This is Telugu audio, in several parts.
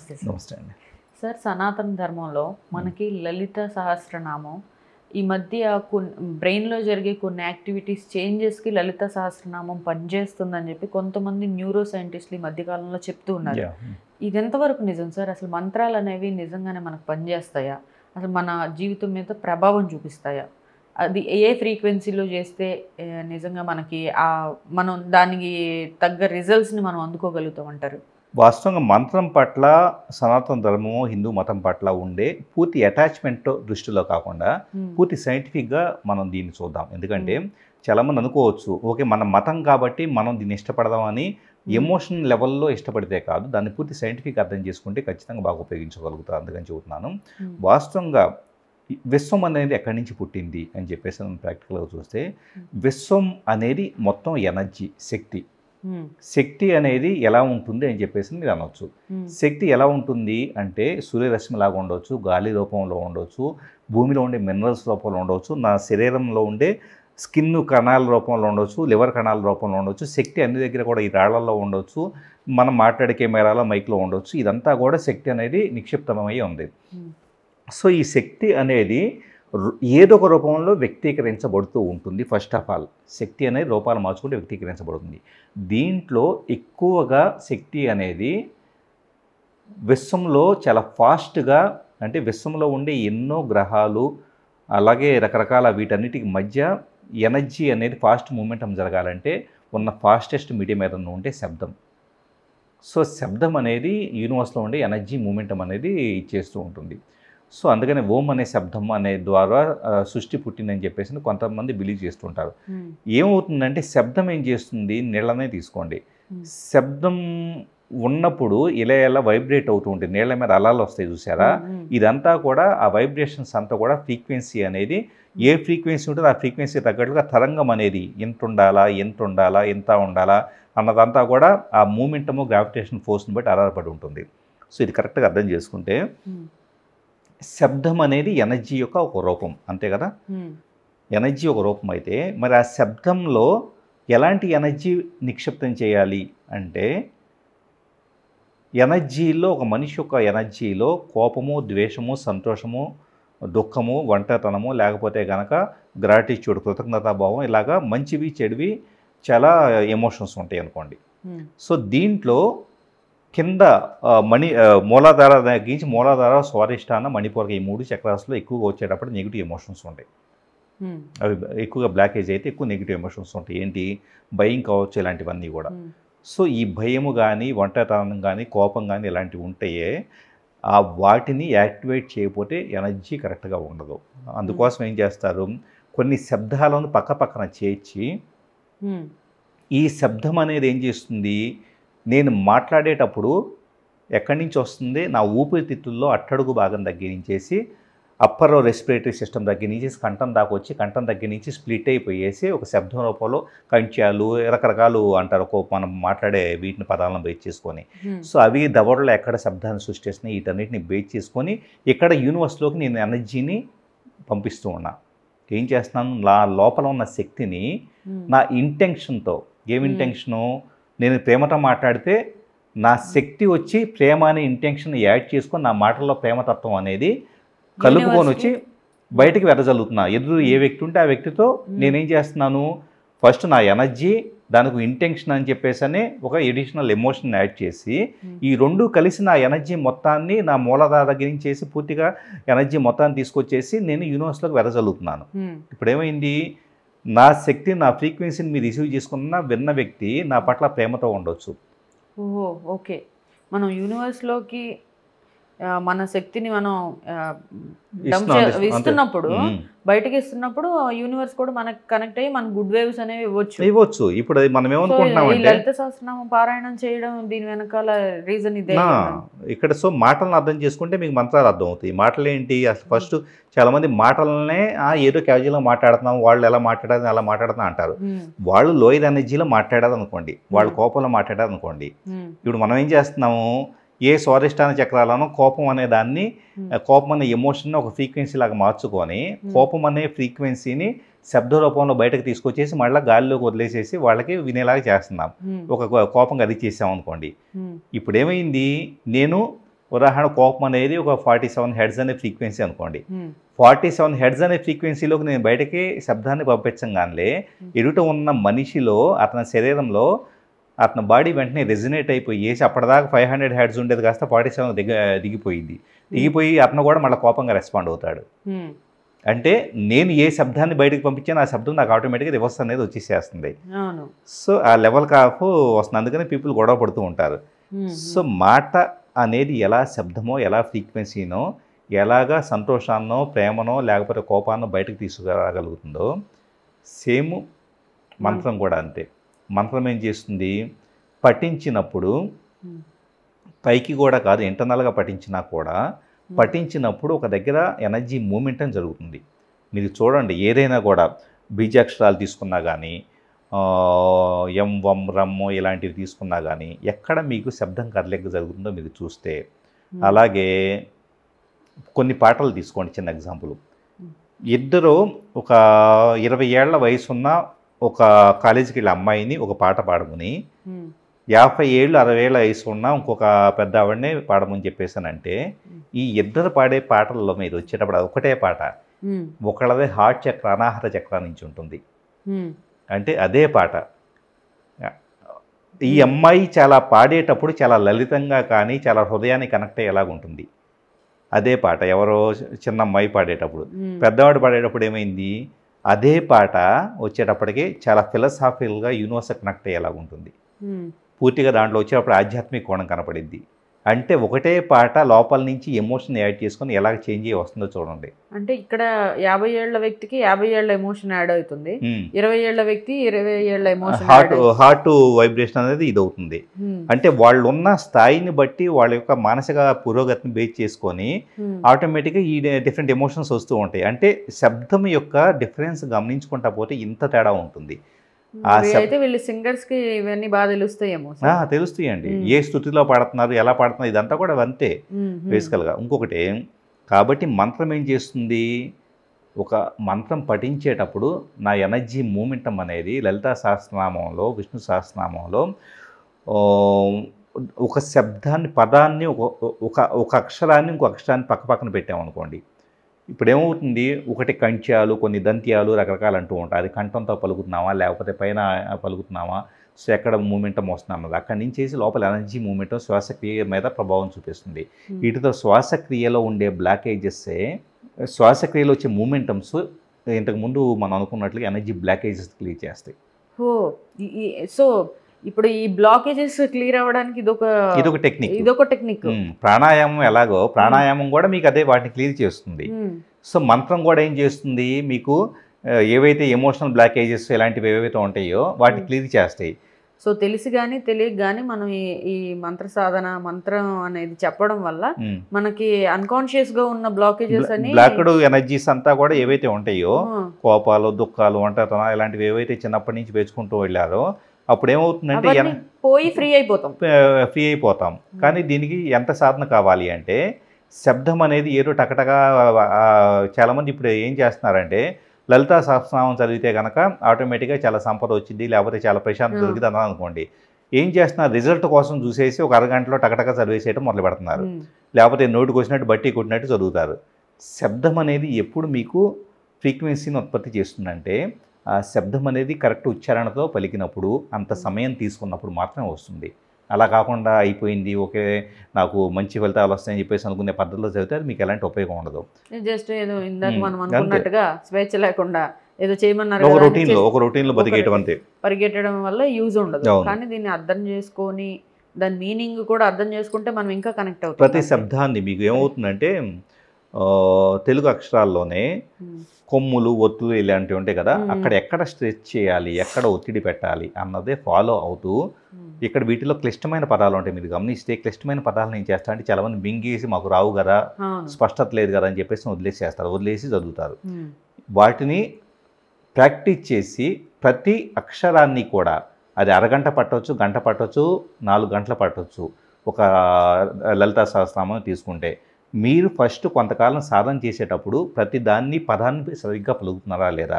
నమస్తే సార్. నమస్తే అండి. సార్, సనాతన ధర్మంలో మనకి లలిత సహస్రనామం ఈ మధ్య బ్రెయిన్లో జరిగే కొన్ని యాక్టివిటీస్ చేంజెస్కి లలిత సహస్రనామం పనిచేస్తుందని చెప్పి కొంతమంది న్యూరో సైంటిస్టులు ఈ మధ్యకాలంలో చెప్తూ ఉన్నారు. ఇది ఎంతవరకు నిజం సార్? అసలు మంత్రాలు అనేవి నిజంగానే మనకు పనిచేస్తాయా? అసలు మన జీవితం మీద ప్రభావం చూపిస్తాయా? అది ఏ ఫ్రీక్వెన్సీలో చేస్తే నిజంగా మనకి మనం దానికి తగ్గ రిజల్ట్స్ని మనం అందుకోగలుగుతాం అంటారు? వాస్తవంగా మంత్రం పట్ల సనాతన ధర్మము హిందూ మతం పట్ల ఉండే పూర్తి అటాచ్మెంట్ దృష్టిలో కాకుండా పూర్తి సైంటిఫిక్గా మనం దీన్ని చూద్దాం. ఎందుకంటే చాలామంది అనుకోవచ్చు, ఓకే మన మతం కాబట్టి మనం దీన్ని ఇష్టపడదామని ఎమోషన్ లెవెల్లో ఇష్టపడితే కాదు, దాన్ని పూర్తి సైంటిఫిక్ అర్థం చేసుకుంటే ఖచ్చితంగా బాగా ఉపయోగించగలుగుతారు. అందుకని చెబుతున్నాను. వాస్తవంగా విశ్వం అనేది ఎక్కడి నుంచి పుట్టింది అని చెప్పేసి మనం ప్రాక్టికల్గా చూస్తే, విశ్వం అనేది మొత్తం ఎనర్జీ, శక్తి. శక్తి అనేది ఎలా ఉంటుంది అని చెప్పేసి మీరు అనవచ్చు. శక్తి ఎలా ఉంటుంది అంటే సూర్యరశ్మి లాగా ఉండవచ్చు, గాలి రూపంలో ఉండవచ్చు, భూమిలో ఉండే మినరల్స్ రూపంలో ఉండవచ్చు, నా శరీరంలో ఉండే స్కిన్ కణాల రూపంలో ఉండవచ్చు, లివర్ కణాల రూపంలో ఉండవచ్చు. శక్తి అన్ని దగ్గర కూడా ఈ రాళ్లలో ఉండవచ్చు, మనం మాట్లాడే కెమెరాలో మైక్లో ఉండవచ్చు. ఇదంతా కూడా శక్తి అనేది నిక్షిప్తమై ఉంది. సో ఈ శక్తి అనేది ఏదో ఒక రూపంలో వ్యక్తీకరించబడుతూ ఉంటుంది. ఫస్ట్ ఆఫ్ ఆల్ శక్తి అనేది రూపాలు మార్చుకుంటే వ్యక్తీకరించబడుతుంది. దీంట్లో ఎక్కువగా శక్తి అనేది విశ్వంలో చాలా ఫాస్ట్గా, అంటే విశ్వంలో ఉండే ఎన్నో గ్రహాలు అలాగే రకరకాల వీటన్నిటికి మధ్య ఎనర్జీ అనేది ఫాస్ట్ మూమెంటం జరగాలంటే ఉన్న ఫాస్టెస్ట్ మీడియం ఏదన్నా ఉంటే శబ్దం. సో శబ్దం అనేది యూనివర్స్లో ఉండే ఎనర్జీ మూమెంటం అనేది ఇచ్చేస్తూ ఉంటుంది. సో అందుకని ఓం అనే శబ్దం అనే ద్వారా సృష్టి పుట్టిందని చెప్పేసి కొంతమంది బిలీవ్ చేస్తుంటారు. ఏమవుతుందంటే శబ్దం ఏం చేస్తుంది, నీళ్ళనే తీసుకోండి, శబ్దం ఉన్నప్పుడు ఇలా వైబ్రేట్ అవుతూ ఉంటుంది, నీళ్ళ మీద అలలు వస్తాయి చూసారా, ఇదంతా కూడా ఆ వైబ్రేషన్స్ అంతా కూడా ఫ్రీక్వెన్సీ అనేది ఏ ఫ్రీక్వెన్సీ ఉంటుందో ఆ ఫ్రీక్వెన్సీ తగ్గట్టుగా తరంగం అనేది ఎంత ఉండాలా ఎంత ఉండాలా అన్నదంతా కూడా ఆ మూమెంటము గ్రావిటేషన్ ఫోర్స్ని బట్టి ఆధారపడి ఉంటుంది. సో ఇది కరెక్ట్గా అర్థం చేసుకుంటే శబ్దం అనేది ఎనర్జీ యొక్క ఒక రూపం, అంతే కదా. ఎనర్జీ ఒక రూపం అయితే మరి ఆ శబ్దంలో ఎలాంటి ఎనర్జీ నిక్షిప్తం చేయాలి అంటే, ఎనర్జీలో ఒక మనిషి యొక్క ఎనర్జీలో కోపము, ద్వేషము, సంతోషము, దుఃఖము, ఒంటరితనము, లేకపోతే కనుక గ్రాటిట్యూడ్, కృతజ్ఞతాభావం, ఇలాగా మంచివి చెడువి చాలా ఎమోషన్స్ ఉంటాయి అనుకోండి. సో దీంట్లో కింద మూలాధార తగ్గించి మూలాధార, స్వాధిష్టాన, మణిపూరక ఈ 3 చక్రాస్లో ఎక్కువగా వచ్చేటప్పుడు నెగిటివ్ ఎమోషన్స్ ఉంటాయి. అవి ఎక్కువగా బ్లాకేజ్ అయితే ఎక్కువ నెగిటివ్ ఎమోషన్స్ ఉంటాయి. ఏంటి, భయం కావచ్చు, ఇలాంటివన్నీ కూడా. సో ఈ భయము కానీ, ఒంటరితనం కానీ, కోపం కానీ ఇలాంటివి ఉంటాయే, ఆ వాటిని యాక్టివేట్ చేయకపోతే ఎనర్జీ కరెక్ట్గా ఉండదు. అందుకోసం ఏం చేస్తారు, కొన్ని శబ్దాలను పక్కన చేర్చి, ఈ శబ్దం అనేది ఏం చేస్తుంది, నేను మాట్లాడేటప్పుడు ఎక్కడి నుంచి వస్తుంది, నా ఊపిరితిత్తుల్లో అట్టడుగు భాగం దగ్గర నుంచేసి అప్పర్ రెస్పిరేటరీ సిస్టమ్ దగ్గర నుంచి కంఠం దాకా వచ్చి, కంఠం దగ్గర నుంచి స్ప్లిట్ అయిపోయేసి ఒక శబ్దం రూపంలో కంచాలు రకరకాలు అంటారు మనం మాట్లాడే వీటిని పదాలను బేస్ చేసుకొని. సో అవి దవడలో ఎక్కడ శబ్దాన్ని సృష్టిస్తున్నాయి, వీటన్నిటిని బేస్ చేసుకొని ఇక్కడ యూనివర్స్లోకి నేను ఎనర్జీని పంపిస్తూ ఉన్నా. ఏం చేస్తున్నాను, నా లోపల ఉన్న శక్తిని నా ఇంటెన్షన్తో, ఏం ఇంటెన్షను, నేను ప్రేమతో మాట్లాడితే నా శక్తి వచ్చి ప్రేమ అనే ఇంటెన్షన్ యాడ్ చేసుకొని నా మాటల్లో ప్రేమతత్వం అనేది కలుపుకొని వచ్చి బయటికి వెదజల్లుతున్నా. ఎదురు ఏ వ్యక్తి ఉంటే ఆ వ్యక్తితో నేనేం చేస్తున్నాను, ఫస్ట్ నా ఎనర్జీ, దానికి ఇంటెన్షన్ అని చెప్పేసి ఒక ఎడిషనల్ ఎమోషన్ యాడ్ చేసి, ఈ రెండు కలిసి నా ఎనర్జీ మొత్తాన్ని నా మూలాధార దగ్గర నుంచి చేసి పూర్తిగా ఎనర్జీ మొత్తాన్ని తీసుకొచ్చేసి నేను యూనివర్స్లోకి వెదజల్లుతున్నాను. ఇప్పుడు ఏమైంది, నా శక్తి, నా ఫ్రీక్వెన్సీని మీరు రిసీవ్ చేసుకున్న విన్న వ్యక్తి నా పట్ల ప్రేమతో ఉండొచ్చు. ఓహో, ఓకే. మనం యూనివర్స్లోకి మన శక్తిని మనం ఇస్తున్నప్పుడు, బయటకి ఇస్తున్నప్పుడు యూనివర్స్ కూడా మనకు కనెక్ట్ అయ్యి మన గుడ్ వేవ్స్ అనేవి ఇవ్వచ్చు. ఇప్పుడు మనం ఏమనుకుంటున్నాం, లలిత సహస్రనామం పారాయణం చేయడం దీని వెనకాల రీజన్ ఇదే ఇక్కడ. సో మాటలను అర్థం చేసుకుంటే మీకు మంత్రాలు అర్థం అవుతాయి. మాటలు ఏంటి అసలు, ఫస్ట్ చాలా మంది మాటలనే ఏదో క్యాజువల్గా మాట్లాడుతున్నాం, వాళ్ళు ఎలా మాట్లాడాలి అలా మాట్లాడుతున్నా అంటారు. వాళ్ళు లోయర్ ఎనర్జీలో మాట్లాడారు అనుకోండి, వాళ్ళు కోపంలో మాట్లాడారు అనుకోండి. ఇప్పుడు మనం ఏం చేస్తున్నాము, ఏ స్వాధిష్టాన చక్రాలను కోపం అనే దాన్ని, కోపం అనే ఎమోషన్ ఒక ఫ్రీక్వెన్సీ లాగా మార్చుకొని కోపం అనే ఫ్రీక్వెన్సీని శబ్ద రూపంలో బయటకు తీసుకొచ్చేసి మళ్ళీ గాలిలోకి వదిలేసేసి వాళ్ళకి వినేలాగా చేస్తున్నాం. ఒక కోపం అది చేసాం అనుకోండి. ఇప్పుడు ఏమైంది, నేను ఉదాహరణ కోపం అనేది ఒక 47 హెడ్స్ అనే ఫ్రీక్వెన్సీ అనుకోండి. 47 హెడ్స్ అనే ఫ్రీక్వెన్సీలోకి నేను బయటకి శబ్దాన్ని పంపించగానే ఎదుట ఉన్న మనిషిలో అతని శరీరంలో అతని బాడీ వెంటనే రెజినేట్ అయిపోయి అప్పటిదాకా 500 హెడ్స్ ఉండేది కాస్త 47 దిగిపోయింది. దిగిపోయి అతను కూడా మళ్ళీ కోపంగా రెస్పాండ్ అవుతాడు. అంటే నేను ఏ శబ్దాన్ని బయటకు పంపించాను ఆ శబ్దం నాకు ఆటోమేటిక్గా రివర్స్ అనేది వచ్చేసేస్తుంది. సో ఆ లెవెల్ కాపు వస్తుంది. అందుకని పీపుల్ గొడవ పడుతూ ఉంటారు. సో మాట అనేది ఎలా శబ్దమో ఎలా ఫ్రీక్వెన్సీనో ఎలాగా సంతోషాన్నో ప్రేమనో లేకపోతే కోపాన్నో బయటకు తీసుకురాగలుగుతుందో సేమ్ మంత్రం కూడా అంతే. మంత్రం ఏం చేస్తుంది, పఠించినప్పుడు పైకి కూడా కాదు ఇంటర్నల్గా పఠించినా కూడా పఠించినప్పుడు ఒక దగ్గర ఎనర్జీ మూమెంటం జరుగుతుంది. మీరు చూడండి ఏదైనా కూడా బీజాక్షరాలు తీసుకున్నా కానీ ఎం వం రమ్ము ఇలాంటివి తీసుకున్నా కానీ ఎక్కడ మీకు శబ్దం కదలిక జరుగుతుందో మీరు చూస్తే, అలాగే కొన్ని పాటలు తీసుకోండి. చిన్న ఎగ్జాంపుల్, ఇద్దరు ఒక 20 ఏళ్ల వయసున్న ఒక కాలేజీకి వెళ్ళే అమ్మాయిని ఒక పాట పాడమని 50 ఏళ్ళు 60 ఏళ్ళ వయసు ఉన్న ఇంకొక పెద్ద ఆవిడనే పాడమని చెప్పేసానంటే ఈ ఇద్దరు పాడే పాటల్లో మీరు వచ్చేటప్పుడు ఒకటే పాట, ఒకళ్ళదే హార్ట్ చక్ర అనాహత చక్ర నుంచి ఉంటుంది. అంటే అదే పాట. ఈ అమ్మాయి చాలా పాడేటప్పుడు చాలా లలితంగా కానీ చాలా హృదయాన్ని కనెక్ట్ అయ్యేలాగా ఉంటుంది. అదే పాట ఎవరో చిన్న అమ్మాయి పాడేటప్పుడు. పెద్దవాడు పాడేటప్పుడు ఏమైంది, అదే పాట వచ్చేటప్పటికి చాలా ఫిలసాఫికల్గా యూనివర్స్ కనెక్ట్ అయ్యేలాగా ఉంటుంది. పూర్తిగా దాంట్లో వచ్చేటప్పుడు ఆధ్యాత్మిక కోణం కనపడిద్ది. అంటే ఒకటే పాట లోపల నుంచి ఎమోషన్ యాడ్ చేసుకొని ఎలా చేంజ్ అయ్యి వస్తుందో చూడండి. అంటే ఇక్కడ 50 ఏళ్ల వ్యక్తికి 50 ఏళ్ల ఎమోషన్ యాడ్ అవుతుంది, 20 ఏళ్ల వ్యక్తి 20 ఏళ్ల ఎమోషన్ హార్ట్ వైబ్రేషన్ అనేది ఇది అవుతుంది. అంటే వాళ్ళు ఉన్న స్థాయిని బట్టి వాళ్ళ యొక్క మానసిక పురోగతిని బేస్ చేసుకొని ఆటోమేటిక్గా ఈ డిఫరెంట్ ఎమోషన్స్ వస్తూ ఉంటాయి. అంటే శబ్దం యొక్క డిఫరెన్స్ గమనించుకుంటా పోతే ఇంత తేడా ఉంటుంది. అయితే వీళ్ళు సింగర్స్ కి ఇవన్నీ బాగా తెలుస్తాయేమో. తెలుస్తాయండి, ఏ స్థుతిలో పాడుతున్నారు ఎలా పాడుతున్నారు ఇదంతా కూడా అంతే బేసికల్గా. ఇంకొకటి కాబట్టి మంత్రం ఏం చేస్తుంది, ఒక మంత్రం పఠించేటప్పుడు నా ఎనర్జీ మూమెంటం అనేది లలితా సహస్రనామంలో విష్ణు సహస్రనామంలో ఒక శబ్దాన్ని పదాన్ని ఒక అక్షరాన్ని ఇంకో అక్షరాన్ని పక్కన పెట్టామనుకోండి, ఇప్పుడు ఏమవుతుంది, ఒకటి కంచాలు కొన్ని దంత్యాలు రకరకాలు అంటూ ఉంటాయి. అది కంఠంతో పలుకుతున్నామా లేకపోతే పైన పలుకుతున్నామా, సో ఎక్కడ మూమెంటం వస్తున్నాం అన్నది అక్కడి నుంచి చేసి లోపల ఎనర్జీ మూమెంటం శ్వాసక్రియ మీద ప్రభావం చూపిస్తుంది. వీటితో శ్వాసక్రియలో ఉండే బ్లాకేజెస్సే శ్వాసక్రియలో వచ్చే మూమెంటమ్స్ ఇంతకుముందు మనం అనుకున్నట్లుగా ఎనర్జీ బ్లాకేజెస్ క్లియర్ చేస్తాయి. సో ఇప్పుడు ఈ బ్లాకేజెస్ క్లియర్ అవ్వడానికి ఇదొక టెక్నిక్. ప్రాణాయామం ఎలాగో ప్రాణాయామం కూడా మీకు అదే వాటిని క్లియర్ చేస్తుంది. సో మంత్రం కూడా ఏం చేస్తుంది, మీకు ఏవైతే ఎమోషనల్ బ్లాకేజెస్ ఇలాంటివి ఏవైతే ఉంటాయో వాటిని క్లియర్ చేస్తాయి. సో తెలిసి కానీ తెలియక కానీ మనం ఈ మంత్ర సాధన మంత్రం అనేది చెప్పడం వల్ల మనకి అన్కాన్షియస్ గా ఉన్న బ్లాకేజెస్ అని బ్లాక్డ్ ఎనర్జీస్ అంతా కూడా ఏవైతే ఉంటాయో కోపాలు దుఃఖాలు ఒంటరితనం ఇలాంటివి ఏవైతే చిన్నప్పటి నుంచి పెంచుకుంటూ వెళ్ళారో అప్పుడు ఏమవుతుందంటే పోయి ఫ్రీ అయిపోతాం. కానీ దీనికి ఎంత సాధన కావాలి అంటే శబ్దం అనేది ఏదో టకటగా చాలామంది ఇప్పుడు ఏం చేస్తున్నారంటే లలితా సహస్రనామం చదివితే కనుక ఆటోమేటిక్గా చాలా సంపద వచ్చింది లేకపోతే చాలా ప్రశాంతత దొరికింది అన్నది అనుకోండి, ఏం చేస్తున్నారు రిజల్ట్ కోసం చూసేసి ఒక అరగంటలో టకటగా చదివేసేయడం మొదలు పెడుతున్నారు, లేకపోతే నోటికి వచ్చినట్టు బట్టి కొట్టినట్టు చదువుతారు. శబ్దం అనేది ఎప్పుడు మీకు ఫ్రీక్వెన్సీని ఉత్పత్తి చేస్తుందంటే ఆ శబ్దం అనేది కరెక్ట్ ఉచ్చారణతో పలికినప్పుడు అంత సమయం తీసుకున్నప్పుడు మాత్రమే వస్తుంది. అలా కాకుండా అయిపోయింది ఓకే నాకు మంచి ఫలితాలు వస్తాయని చెప్పేసి అనుకునే పద్ధతిలో చదివితే అది మీకు ఎలాంటి ఉపయోగం ఉండదు. జస్ట్ ఏదో ఇందాక మనం అనుకున్నట్టుగా స్వేచ్ఛ లేకుండా ఏదో చేయమన్నారు ఒక రొటీన్లో పరిగెట్టడం వల్ల యూజ్ ఉండదు. కానీ దీన్ని అర్థం చేసుకొని దాని మీనింగ్ కూడా అర్థం చేసుకుంటే మనం ఇంకా కనెక్ట్ అవుతాం. ప్రతి శబ్దాన్ని మీకు ఏమవుతుందంటే తెలుగు అక్షరాల్లోనే కొమ్ములు ఒత్తులు ఇలాంటివి ఉంటాయి కదా, అక్కడ ఎక్కడ స్ట్రెచ్ చేయాలి ఎక్కడ ఒత్తిడి పెట్టాలి అన్నదే ఫాలో అవుతూ ఇక్కడ వీటిలో క్లిష్టమైన పదాలు ఉంటాయి. మీరు గమనిస్తే క్లిష్టమైన పదాలను ఏం చేస్తా అంటే చాలామంది మింగేసి మాకు రావు కదా స్పష్టత లేదు కదా అని చెప్పేసి వదిలేసి చదువుతారు. వాటిని ప్రాక్టీస్ చేసి ప్రతి అక్షరాన్ని కూడా అది అరగంట పట్టవచ్చు గంట పట్టవచ్చు 4 గంటలు పట్టవచ్చు. ఒక లలితా సహస్రనామం తీసుకుంటే మీరు ఫస్ట్ కొంతకాలం సాధన చేసేటప్పుడు ప్రతి పదాన్ని సరిగ్గా పలుకుతున్నారా లేదా,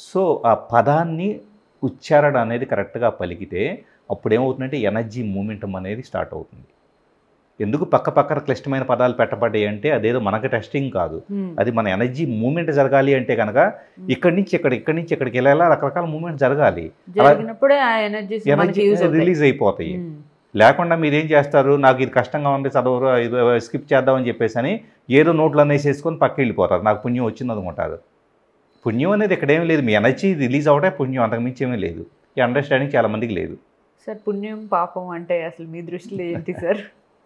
సో ఆ పదాన్ని ఉచ్చారణ అనేది కరెక్ట్గా పలికితే అప్పుడు ఏమవుతుందంటే ఎనర్జీ మూమెంటం అనేది స్టార్ట్ అవుతుంది. ఎందుకు పక్క పక్కన క్లిష్టమైన పదాలు పెట్టబడ్డాయి అంటే అదేదో మనకి టెస్టింగ్ కాదు, అది మన ఎనర్జీ మూవ్మెంట్ జరగాలి అంటే కనుక ఇక్కడి నుంచి ఇక్కడికి వెళ్ళేలా రకరకాల మూవ్మెంట్ జరగాలి, జరిగినప్పుడే ఆ ఎనర్జీ రిలీజ్ అయిపోతాయి. లేకుండా మీరు ఏం చేస్తారు, నాకు ఇది కష్టంగా ఉంది చదవరు స్కిప్ చేద్దామని చెప్పేసి అని ఏదో నోట్లు అనేసేసుకొని పక్క వెళ్ళిపోతారు, నాకు పుణ్యం వచ్చింది అనుకుంటారు. పుణ్యం అనేది ఇక్కడేం లేదు, మీ ఎనర్జీ రిలీజ్ అవడే పుణ్యం, అంతకుమించి ఏమీ లేదు. ఈ అండర్స్టాండింగ్ చాలామందికి లేదు. సార్ పుణ్యం పాపం అంటే అసలు మీ దృష్టిలో ఏంటి సార్?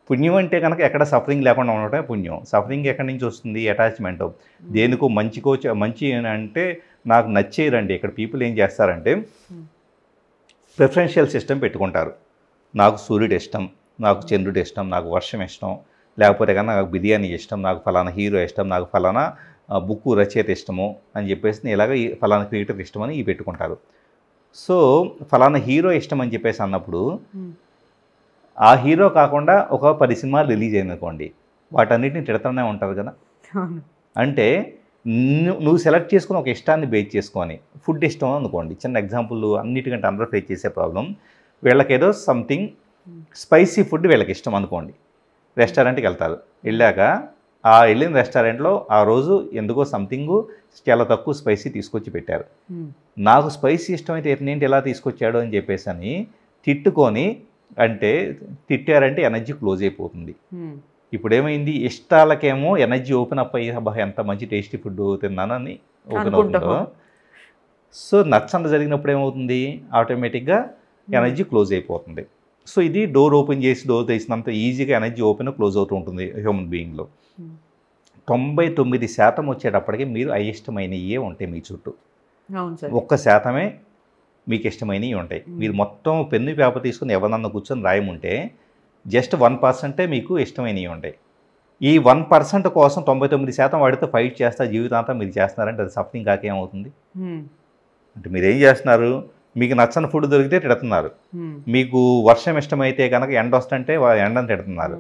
పుణ్యం అంటే కనుక ఎక్కడ సఫరింగ్ లేకుండా ఉండటమే పుణ్యం. సఫరింగ్ ఎక్కడి నుంచి వస్తుంది? అటాచ్మెంట్. దేనికో మంచి అంటే నాకు నచ్చేదండి. ఇక్కడ పీపుల్ ఏం చేస్తారంటే ప్రిఫరెన్షియల్ సిస్టమ్ పెట్టుకుంటారు. నాకు సూర్యుడు ఇష్టం, నాకు చంద్రుడు ఇష్టం, నాకు వర్షం ఇష్టం, లేకపోతే కన్నా నాకు బిర్యానీ ఇష్టం, నాకు ఫలానా హీరో ఇష్టం, నాకు ఫలానా బుక్కు రచయిత ఇష్టము అని చెప్పేసి ఇలాగ ఫలానా క్రియేటర్ ఇష్టం అని పెట్టుకుంటారు. సో ఫలానా హీరో ఇష్టం అని చెప్పేసి అన్నప్పుడు ఆ హీరో కాకుండా ఒక 10 సినిమాలు రిలీజ్ అయిందనుకోండి, వాటన్నిటిని తిడతానే ఉంటారు కదా. అంటే నువ్వు సెలెక్ట్ చేసుకుని ఒక ఇష్టాన్ని బేస్ చేసుకొని, ఫుడ్ ఇష్టం అనుకోండి, చిన్న ఎగ్జాంపుల్, అన్నిటికంటే అందరూ ఫేస్ చేసే ప్రాబ్లం, వీళ్ళకేదో సంథింగ్ స్పైసీ ఫుడ్ వీళ్ళకి ఇష్టం అనుకోండి, రెస్టారెంట్కి వెళ్తారు. వెళ్ళాక ఆ వెళ్ళిన రెస్టారెంట్లో ఆ రోజు ఎందుకో సంథింగ్ చాలా తక్కువ స్పైసీ తీసుకొచ్చి పెట్టారు. నాకు స్పైసీ ఇష్టమైతే ఏంటి ఎలా తీసుకొచ్చాడు అని చెప్పేసి అని తిట్టుకొని, అంటే తిట్టారంటే ఎనర్జీ క్లోజ్ అయిపోతుంది. ఇప్పుడు ఏమైంది, ఇష్టాలకేమో ఎనర్జీ ఓపెన్ అప్ అయ్యి అబ్బా ఎంత మంచి టేస్టీ ఫుడ్ తిన్నానని ఓపెన్ అవుతుందో, సో నచ్చంత జరిగినప్పుడు ఏమవుతుంది, ఆటోమేటిక్గా ఎనర్జీ క్లోజ్ అయిపోతుంది. సో ఇది డోర్ ఓపెన్ చేసి డోర్ తీసినంత ఈజీగా ఎనర్జీ ఓపెన్ క్లోజ్ అవుతూ ఉంటుంది హ్యూమన్ బీయింగ్లో. 99% వచ్చేటప్పటికి మీరు అయిష్టమైనవే ఉంటాయి మీ చుట్టూ. 1% మీకు ఇష్టమైనవి ఉంటాయి. మీరు మొత్తం పెన్ను పేపర్ తీసుకుని ఎవరన్నా కూర్చొని రాయముంటే జస్ట్ 1% మీకు ఇష్టమైనవి ఉంటాయి. ఈ 1% కోసం 99% వాడితో ఫైట్ చేస్తా జీవితాంతం మీరు చేస్తున్నారంటే అది సఫరింగ్ కాకేమవుతుంది? అంటే మీరేం చేస్తున్నారు, మీకు నచ్చని ఫుడ్ దొరికితే తిడుతున్నారు, మీకు వర్షం ఇష్టమైతే కనుక ఎండ వస్తుంటే ఎండని తిడుతున్నారు,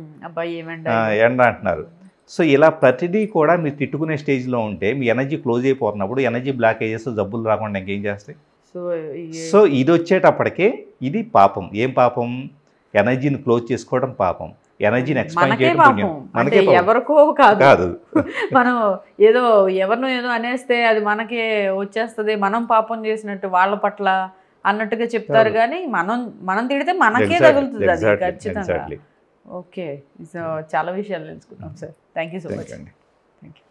ఎండ అంటున్నారు. సో ఇలా ప్రతిదీ కూడా మీరు తిట్టుకునే స్టేజ్లో ఉంటే మీ ఎనర్జీ క్లోజ్ అయిపోతున్నప్పుడు ఎనర్జీ బ్లాకేజెస్ జబ్బులు రాకుండా ఇంకేం చేస్తాయి? సో ఇది వచ్చేటప్పటికే ఇది పాపం. ఏం పాపం? ఎనర్జీని క్లోజ్ చేసుకోవడం పాపం, ఎనర్జీని ఎక్స్పాండ్ చేయడం పుణ్యం. మనకే ఎవరికో కాదు, మనం ఏదో ఎవరినో ఏదో అనేస్తే అది మనకే వచ్చేస్తుంది, మనం పాపం చేసినట్టు వాళ్ళ పట్ల అన్నట్టుగా చెప్తారు. కానీ మనం తిడితే మనకే తగులుతుంది అది ఖచ్చితంగా. ఓకే, సో చాలా విషయాలు తెలుసుకున్నాం sir. Thank you so much.